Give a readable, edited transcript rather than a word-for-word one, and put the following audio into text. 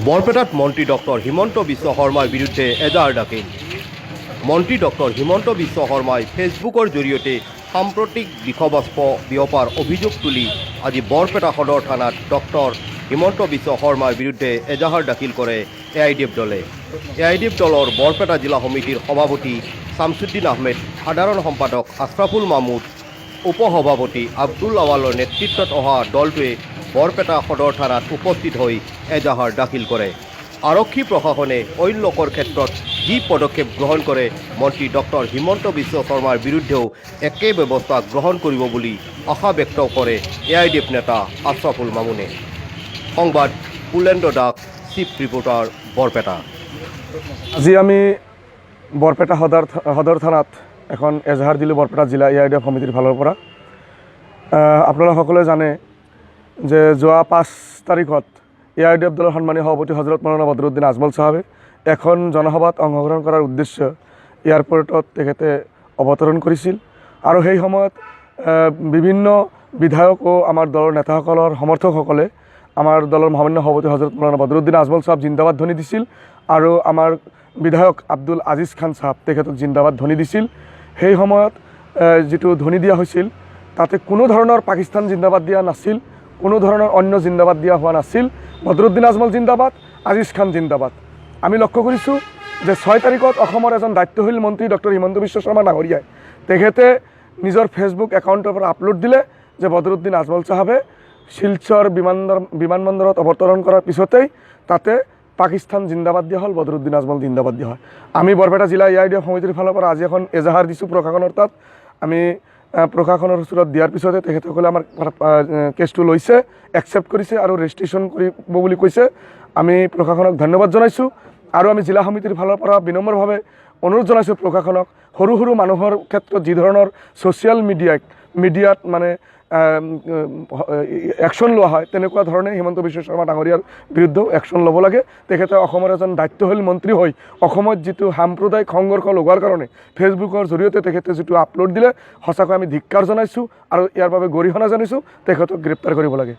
বৰপেটাত মন্ত্ৰী ডক্টৰ হিমন্ত বিশ্ব শৰ্মাৰ বিৰুদ্ধে এজাহাৰ দাখিল। মন্ত্ৰী ডক্টৰ হিমন্ত বিশ্ব শৰ্মাই ফেচবুকৰ জৰিয়তে সাম্প্ৰতিক বিষবাষ্প বিয়পাৰ অভিযোগ তুলি আজি বৰপেটা সদৰ থানাত ডক্টৰ হিমন্ত বিশ্ব শৰ্মাৰ বিৰুদ্ধে এজাহাৰ দাখিল কৰে এআইডিএফ দলে। এআইডিএফ দলৰ বৰপেটা জিলা সমিতিৰ সভাপতি শামছুদ্দিন আহমেদ, সাধাৰণ সম্পাদক আছৰাফুল মাহমুদ, উপসভাপতি আব্দুল আৱালৰ নেতৃত্বত অহা দলটোৱে বৰপেটা সদৰ থানাত উপস্থিত হৈ এজাহাৰ দাখিল কৰে। আৰক্ষী প্ৰশাসনে অইন লোকৰ ক্ষেত্ৰত যি পদক্ষেপ গ্ৰহণ কৰে মন্ত্ৰী ডক্টৰ হিমন্ত বিশ্ব শৰ্মাৰ বিৰুদ্ধেও একে ব্যৱস্থা গ্ৰহণ কৰিব বুলি আশা ব্যক্ত কৰে এআইডিএফ নেতা আছৰাফুল মামুনে। সংবাদ পুলেন্দ্ৰ দাস, চিফ ৰিপৰ্টাৰ, বৰপেটা। আজি আমি বৰপেটা সদৰ থানাত এখন এজাহাৰ দিলোঁ বৰপেটা জিলা এআইডিএফ সমিতিৰ ফালৰ পৰা। আপোনালোকে সকলোৱে জানে যে যোৱা 5 তাৰিখত এআইডিএফ দলৰ সন্মানীয় সভাপতি হজৰত মৌলানা বদৰুদ্দিন আজমল চাহাবে এখন জনসভাত অংশগ্ৰহণ কৰাৰ উদ্দেশ্য এয়াৰপৰ্টত তেখেতে অৱতৰণ কৰিছিল আৰু সেই সময়ত বিভিন্ন বিধায়ক ও আমাৰ দলৰ নেতাসকলৰ সমৰ্থকসকলে আমাৰ দলৰ মহামান্য সভাপতি হজৰত মৌলানা বদৰুদ্দিন আজমল চাহাব জিন্দাবাদ ধ্বনি দিছিল আৰু আমাৰ বিধায়ক আব্দুল আজিজ খান চাহাব তেখেতক জিন্দাবাদ ধ্বনি দিছিল। সেই সময়ত যিটো ধ্বনি দিয়া হৈছিল তাতে কোনো ধৰণৰ পাকিস্তান জিন্দাবাদ দিয়া নাছিল, কোনো ধৰণৰ অন্য জিন্দাবাদ দিয়া হোৱা নাছিল। বদৰুদ্দিন আজমল জিন্দাবাদ, আজিজ খান জিন্দাবাদ। আমি লক্ষ্য কৰিছোঁ যে 6 তাৰিখত অসমৰ এজন দায়িত্বশীল মন্ত্ৰী ডক্টৰ হিমন্ত বিশ্ব শৰ্মা ডাঙৰীয়াই তেখেতে নিজৰ ফেচবুক একাউণ্টৰ পৰা আপলোড দিলে যে বদৰুদ্দিন আজমল চাহাবে শিলচৰ বিমানবন্দৰত অৱতৰণ কৰাৰ পিছতেই তাতে পাকিস্তান জিন্দাবাদ দিয়া হ'ল, বদৰুদ্দিন আজমল জিন্দাবাদ দিয়া হয়। আমি বৰপেটা জিলা এআইডিএফ সমিতিৰ ফালৰ পৰা আজি এখন এজাহাৰ দিছোঁ প্ৰশাসনৰ তাত। আমি প্ৰশাসনৰ ওচৰত দিয়াৰ পিছতে তেখেতসকলে আমাৰ কেছটো লৈছে, একচেপ্ট কৰিছে আৰু ৰেজিষ্ট্ৰেশ্যন কৰিব বুলি কৈছে। আমি প্ৰশাসনক ধন্যবাদ জনাইছোঁ আৰু আমি জিলা সমিতিৰ ফালৰ পৰা বিনম্ৰভাৱে অনুৰোধ জনাইছোঁ প্ৰশাসনক, সৰু সৰু মানুহৰ ক্ষেত্ৰত যি ধৰণৰ ছ'চিয়েল মিডিয়াত মানে একশ্যন লোৱা হয় তেনেকুৱা ধৰণে হিমন্ত বিশ্ব শৰ্মা ডাঙৰীয়াৰ বিৰুদ্ধেও একশ্যন ল'ব লাগে। তেখেতে অসমৰ এজন দায়িত্বশীল মন্ত্ৰী হৈ অসমত যিটো সাম্প্ৰদায়িক সংঘৰ্ষ লগোৱাৰ কাৰণে ফেচবুকৰ জৰিয়তে তেখেতে যিটো আপলোড দিলে সঁচাকৈ আমি ধিক্কাৰ জনাইছোঁ আৰু ইয়াৰ বাবে গৰিহণা জানিছোঁ। তেখেতক গ্ৰেপ্তাৰ কৰিব লাগে।